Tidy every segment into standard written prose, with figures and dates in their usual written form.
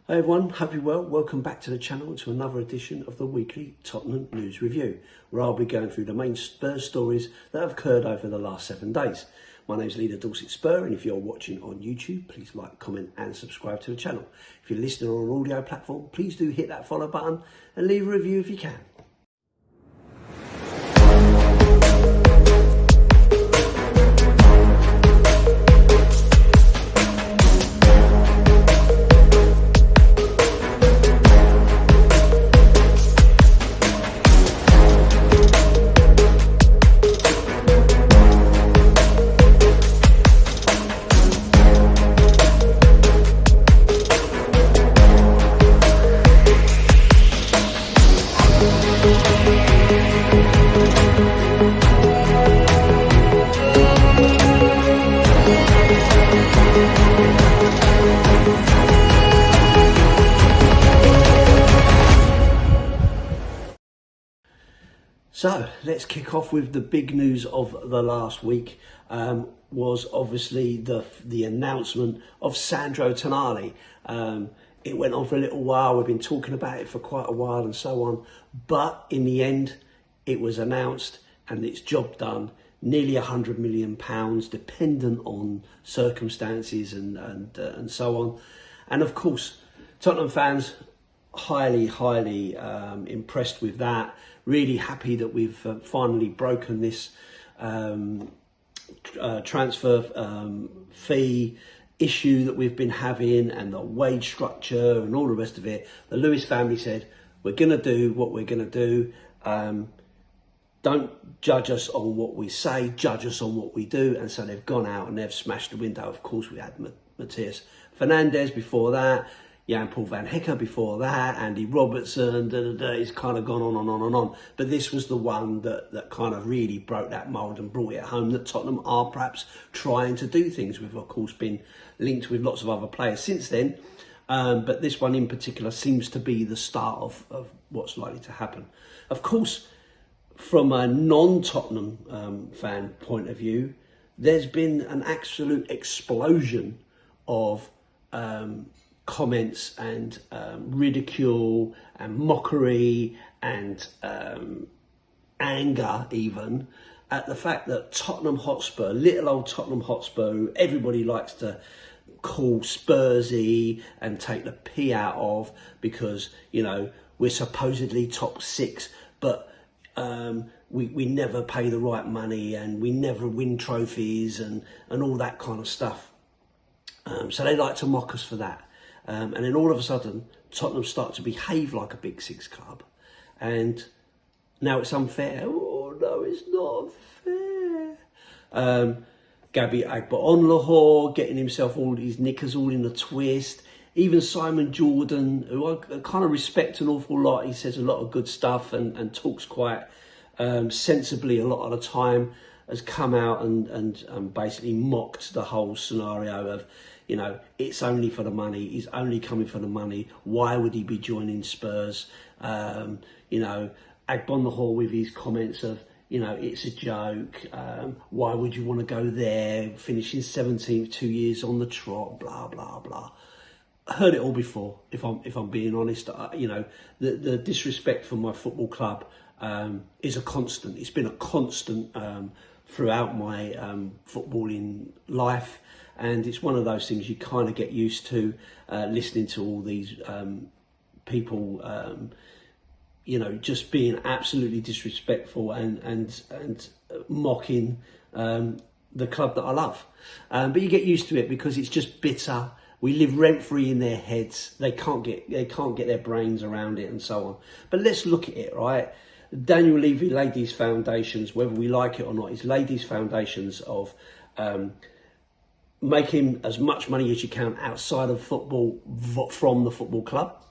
Hey everyone, hope you're well. Welcome back to the channel to another edition of the weekly Tottenham News Review, where I'll be going through the main Spurs stories that have occurred over the last 7 days. My name's Lee The Dorset Spur, and if you're watching on YouTube, please like, comment and subscribe to the channel. If you're listening on an audio platform, please do hit that follow button and leave a review if you can. So let's kick off with the big news of the last week. Was obviously the announcement of Sandro Tonali. It went on for a little while. We've been talking about it for quite a while and so on. But in the end, it was announced and it's job done. Nearly £100 million, dependent on circumstances and so on. And of course, Tottenham fans highly impressed with that. Really happy that we've finally broken this transfer fee issue that we've been having, and the wage structure and all the rest of it. The Lewis family said, we're going to do what we're going to do. Don't judge us on what we say, judge us on what we do. And so they've gone out and they've smashed the window. Of course, we had Matthias Fernandes before that, Jan-Paul Van Hecke before that, Andy Robertson, it's kind of gone on and on and on. But this was the one that kind of really broke that mould and brought it home that Tottenham are perhaps trying to do things with. Of course, been linked with lots of other players since then. But this one in particular seems to be the start of what's likely to happen. Of course, from a non-Tottenham fan point of view, there's been an absolute explosion of comments and ridicule and mockery and anger even at the fact that Tottenham Hotspur, little old Tottenham Hotspur, who everybody likes to call Spursy and take the P out of because, you know, we're supposedly top 6, but we never pay the right money and we never win trophies and all that kind of stuff. So they like to mock us for that. And then all of a sudden, Tottenham start to behave like a Big Six club. And now it's unfair. Oh, no, it's not fair. Gabby Agba-on-Lahore getting himself all his knickers all in a twist. Even Simon Jordan, who I kind of respect an awful lot. He says a lot of good stuff and talks quite sensibly a lot of the time, has come out and basically mocked the whole scenario of, you know, it's only for the money. He's only coming for the money. Why would he be joining Spurs? You know, Agba-on-Lahore with his comments of, you know, it's a joke. Why would you want to go there? Finishing 17th, 2 years on the trot, blah, blah, blah. I heard it all before, if I'm being honest. You know, the disrespect for my football club is a constant. It's been a constant throughout my footballing life. And it's one of those things you kind of get used to, listening to all these people, you know, just being absolutely disrespectful and mocking the club that I love. But you get used to it because it's just bitter. We live rent-free in their heads. They can't get their brains around it and so on. But let's look at it, right? Daniel Levy laid these foundations, whether we like it or not, he's laid these foundations of making as much money as you can outside of football from the football club,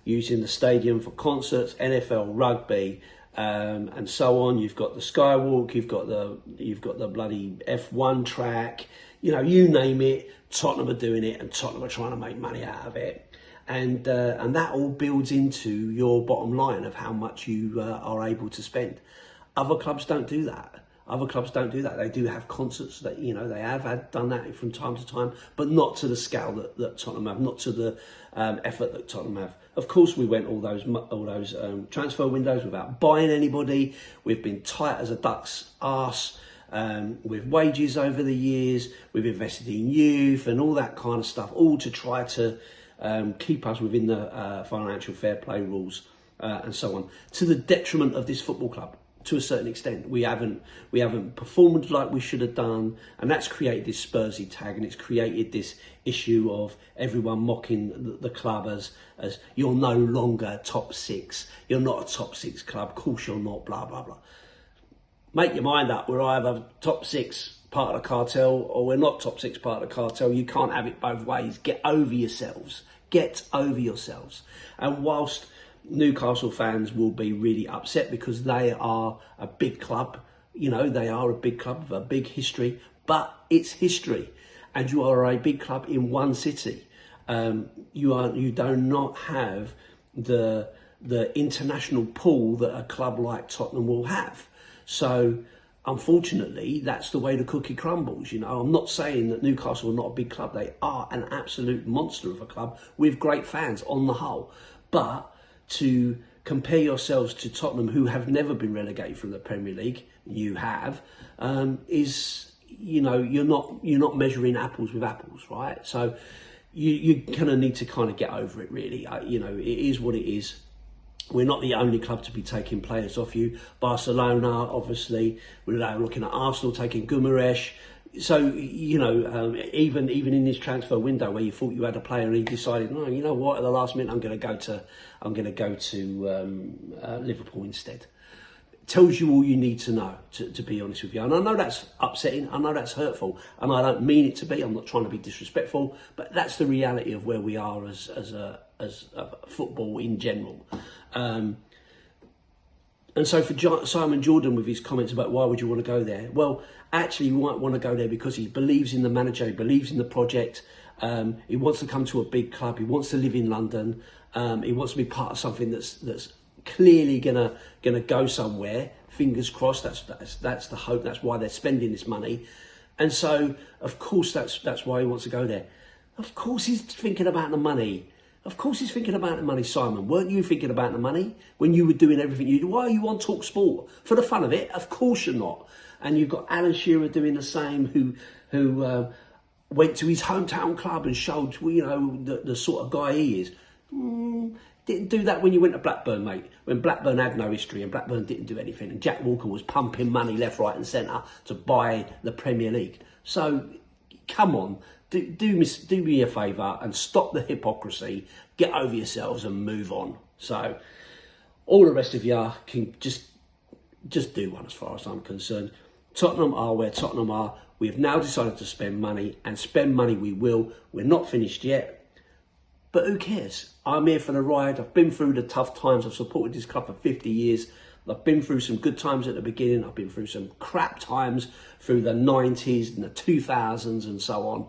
using the stadium for concerts, NFL, rugby, and so on. You've got the Skywalk, you've got the bloody F1 track, you know, you name it. Tottenham are doing it, and Tottenham are trying to make money out of it, and that all builds into your bottom line of how much you are able to spend. Other clubs don't do that. Other clubs don't do that. They do have concerts that, you know, they have done that from time to time, but not to the scale that Tottenham have, not to the effort that Tottenham have. Of course, we went all those transfer windows without buying anybody. We've been tight as a duck's arse with wages over the years. We've invested in youth and all that kind of stuff, all to try to keep us within the financial fair play rules and so on, to the detriment of this football club. To a certain extent, we haven't performed like we should have done, and that's created this Spursy tag, and it's created this issue of everyone mocking the club as you're no longer top six, you're not a top six club, of course you're not, blah blah blah. Make your mind up. We're either top six, part of the cartel, or we're not top six, part of the cartel. You can't have it both ways. Get over yourselves. Get over yourselves. And whilst Newcastle fans will be really upset because they are a big club, you know, they are a big club with a big history, but it's history, and you are a big club in one city. You do not have the international pool that a club like Tottenham will have. So unfortunately, that's the way the cookie crumbles. You know, I'm not saying that Newcastle are not a big club. They are an absolute monster of a club with great fans on the whole, but to compare yourselves to Tottenham, who have never been relegated from the Premier League, you have, is, you know, you're not measuring apples with apples, right? So you kind of need to kind of get over it, really. You know, it is what it is. We're not the only club to be taking players off you. Barcelona, obviously, we're now looking at Arsenal taking Guimaraes. So, you know, even in this transfer window where you thought you had a player and he decided, no, you know what, at the last minute I'm going to go to Liverpool instead. Tells you all you need to know, to be honest with you. And I know that's upsetting, I know that's hurtful, and I don't mean it to be. I'm not trying to be disrespectful, but that's the reality of where we are as a football in general. And so for Simon Jordan, with his comments about why would you want to go there? Well, actually, you might want to go there because he believes in the manager, he believes in the project. He wants to come to a big club. He wants to live in London. He wants to be part of something that's clearly gonna go somewhere. Fingers crossed. That's the hope. That's why they're spending this money. And so, of course, that's why he wants to go there. Of course, he's thinking about the money. Of course he's thinking about the money, Simon. Weren't you thinking about the money when you were doing everything you do? Why are you on Talk Sport? For the fun of it? Of course you're not. And you've got Alan Shearer doing the same, who went to his hometown club and showed, you know, the sort of guy he is. Didn't do that when you went to Blackburn, mate. When Blackburn had no history and Blackburn didn't do anything. And Jack Walker was pumping money left, right and centre to buy the Premier League. So, come on. Do me a favour and stop the hypocrisy, get over yourselves and move on. So all the rest of you can just do one as far as I'm concerned. Tottenham are where Tottenham are. We have now decided to spend money, and spend money we will. We're not finished yet, but who cares? I'm here for the ride. I've been through the tough times. I've supported this club for 50 years. I've been through some good times at the beginning. I've been through some crap times through the 90s and the 2000s and so on.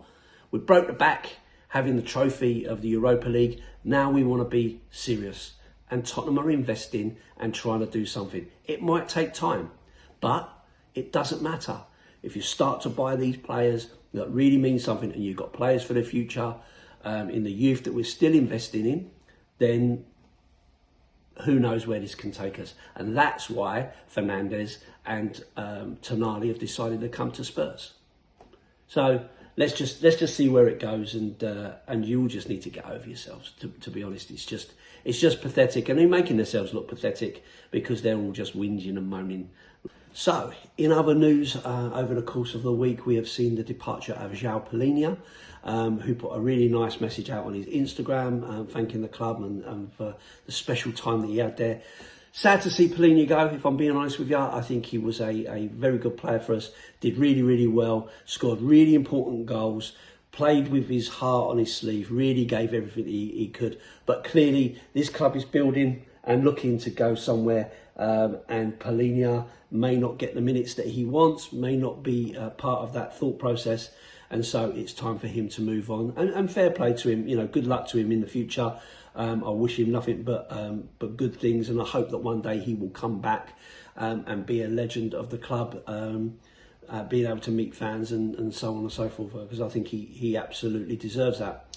We broke the back having the trophy of the Europa League. Now we want to be serious. And Tottenham are investing and trying to do something. It might take time, but it doesn't matter. If you start to buy these players that really mean something, and you've got players for the future in the youth that we're still investing in, then who knows where this can take us. And that's why Fernandes and Tonali have decided to come to Spurs. So let's just see where it goes, and you all just need to get over yourselves. To be honest, it's just pathetic, and they're making themselves look pathetic because they're all just whinging and moaning. So, in other news, over the course of the week, we have seen the departure of João Palinha, who put a really nice message out on his Instagram, thanking the club and for the special time that he had there. Sad to see Palinha go, if I'm being honest with you. I think he was a very good player for us, did really, really well, scored really important goals, played with his heart on his sleeve, really gave everything he could. But clearly, this club is building and looking to go somewhere, and Palinha may not get the minutes that he wants, may not be part of that thought process. and so it's time for him to move on. And fair play to him. You know, good luck to him in the future. I wish him nothing but good things, and I hope that one day he will come back and be a legend of the club. Being able to meet fans and so on and so forth, because I think he absolutely deserves that.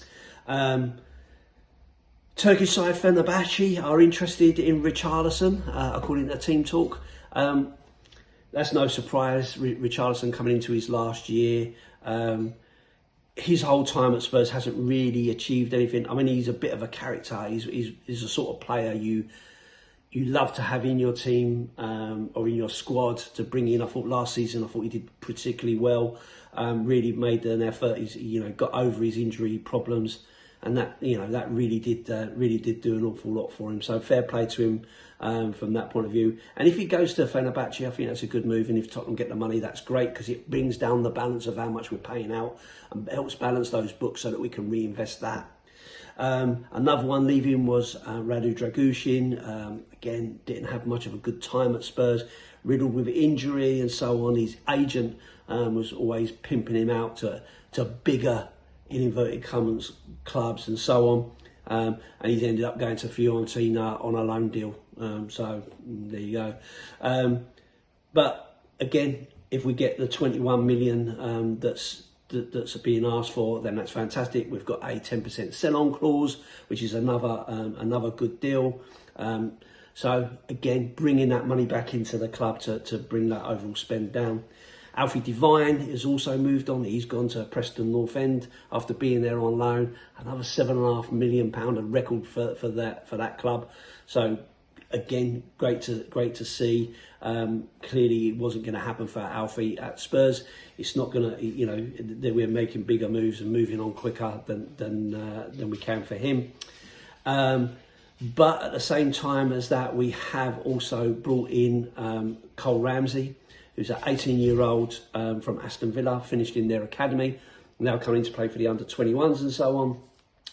Turkish side Fenerbahce are interested in Richarlison, according to Team Talk. That's no surprise. Richarlison coming into his last year. His whole time at Spurs hasn't really achieved anything. I mean, he's a bit of a character. He's the sort of player you love to have in your team or in your squad to bring in. I thought last season, he did particularly well. Really made an effort. He's got over his injury problems, and that really did do an awful lot for him. So fair play to him from that point of view. And if he goes to Fenerbahce, I think that's a good move. And if Tottenham get the money, that's great, because it brings down the balance of how much we're paying out and helps balance those books so that we can reinvest that. Another one leaving was Dragusin. Again, didn't have much of a good time at Spurs, riddled with injury and so on. His agent was always pimping him out to bigger, in inverted commas, clubs and so on. And he's ended up going to Fiorentina on a loan deal. So there you go. But again, if we get the 21 million that's being asked for, then that's fantastic. We've got a 10% sell-on clause, which is another good deal. So again, bringing that money back into the club to bring that overall spend down. Alfie Devine has also moved on. He's gone to Preston North End after being there on loan. Another £7.5 million, a record for that club. So again, great to see. Clearly, it wasn't going to happen for Alfie at Spurs. It's not going to, we're making bigger moves and moving on quicker than we can for him. But at the same time as that, we have also brought in Cole Ramsey, who's an 18-year-old from Aston Villa, finished in their academy, now coming to play for the under-21s and so on.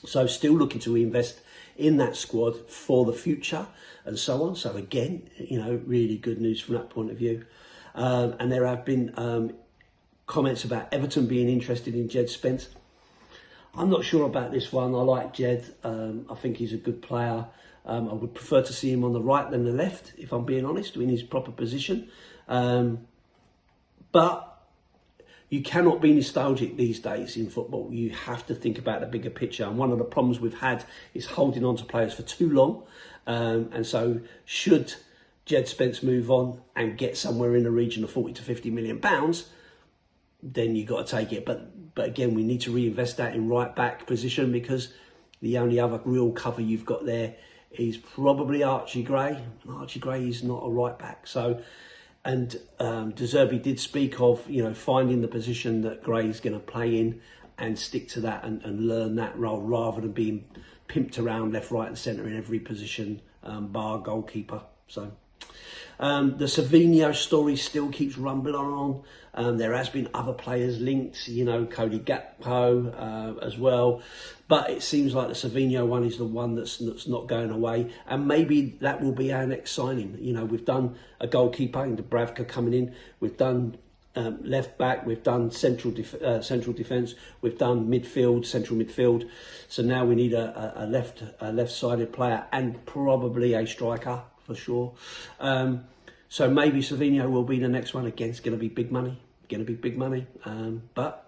So still looking to invest in that squad for the future and so on. So again, really good news from that point of view. And there have been comments about Everton being interested in Jed Spence. I'm not sure about this one. I like Jed. I think he's a good player. I would prefer to see him on the right than the left, if I'm being honest, in his proper position. But you cannot be nostalgic these days in football. You have to think about the bigger picture. And one of the problems we've had is holding on to players for too long. And so should Jed Spence move on and get somewhere in the region of 40 to 50 million pounds, then you've got to take it. But again, we need to reinvest that in right back position, because the only other real cover you've got there is probably Archie Gray. Archie Gray is not a right back. So, and De Zerbi did speak of, finding the position that Gray's going to play in and stick to that and learn that role, rather than being pimped around left, right and centre in every position, bar goalkeeper. So the Savinho story still keeps rumbling on. There has been other players linked, Cody Gakpo as well. But it seems like the Savinho one is the one that's not going away. And maybe that will be our next signing. We've done a goalkeeper in Dubravka coming in. We've done left back. We've done central defence. We've done central midfield. So now we need a left-sided player and probably a striker for sure. So maybe Savinho will be the next one. Again, it's going to be big money. But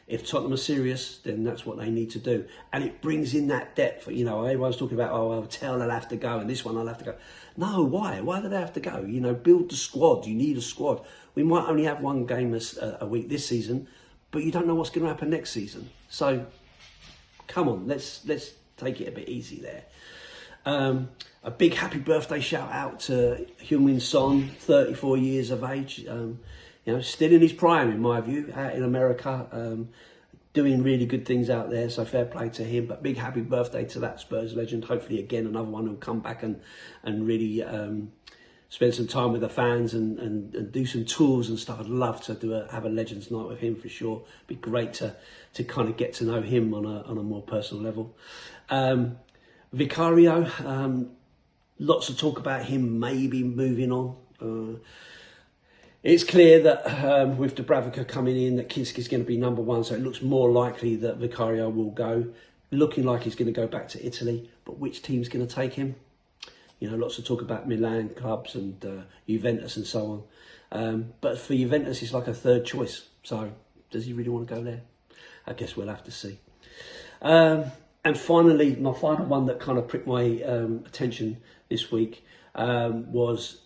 if Tottenham are serious, then that's what they need to do. And it brings in that depth. Everyone's talking about, Tell will have to go and this one I'll have to go. No, why? Why do they have to go? Build the squad. You need a squad. We might only have one game a week this season, but you don't know what's going to happen next season. So, come on, let's take it a bit easy there. A big happy birthday shout out to Heung-min Son, 34 years of age. Still in his prime, in my view, out in America, doing really good things out there. So fair play to him. But big happy birthday to that Spurs legend. Hopefully, again, another one who'll come back and really spend some time with the fans and do some tours and stuff. I'd love to have a Legends Night with him for sure. Be great to kind of get to know him on a more personal level. Vicario, lots of talk about him maybe moving on. It's clear that with Dubravka coming in, that Kinski's going to be number one, so it looks more likely that Vicario will go. Looking like he's going to go back to Italy, but which team's going to take him? You know, lots of talk about Milan clubs and Juventus and so on. But for Juventus, it's like a third choice. So does he really want to go there? I guess we'll have to see. And finally, my final one that kind of pricked my attention this week was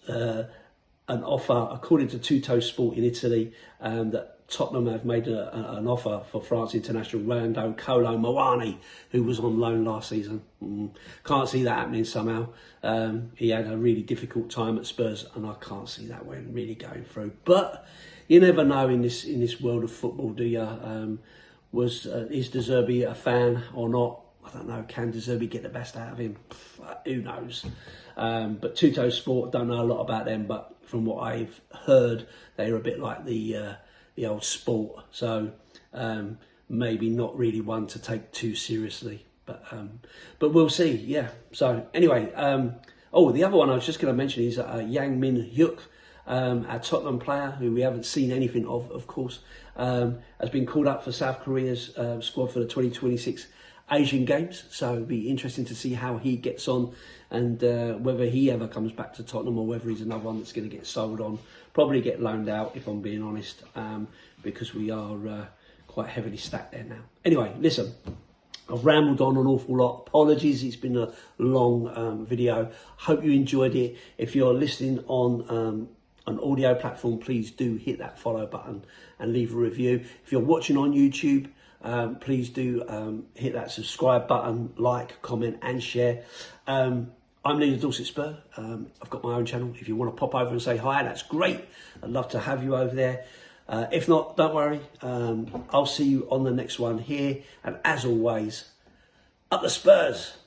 an offer, according to Tutto Sport in Italy, that Tottenham have made an offer for France international Rando Kolo Muani, who was on loan last season. Can't see that happening somehow. He had a really difficult time at Spurs, and I can't see that one really going through. But you never know in this world of football, do you? Is De Zerbi a fan or not? I don't know. Can De Zerbi get the best out of him? Who knows? But Tutto Sport, don't know a lot about them, but from what I've heard, they're a bit like the old Sport, so maybe not really one to take too seriously. But we'll see. Yeah. So anyway, the other one I was just going to mention is Yang Min Hyuk, our Tottenham player who we haven't seen anything of course, has been called up for South Korea's squad for the 2026 Asian Games. So it'll be interesting to see how he gets on and whether he ever comes back to Tottenham or whether he's another one that's going to get sold on. Probably get loaned out, if I'm being honest, because we are quite heavily stacked there now. Anyway, listen, I've rambled on an awful lot. Apologies, it's been a long video. Hope you enjoyed it. If you're listening on an audio platform, please do hit that follow button and leave a review. If you're watching on YouTube, please do hit that subscribe button, like, comment and share. I'm Lee The Dorset Spur. I've got my own channel. If you want to pop over and say hi, that's great. I'd love to have you over there. If not, don't worry. I'll see you on the next one here. And as always, up the Spurs.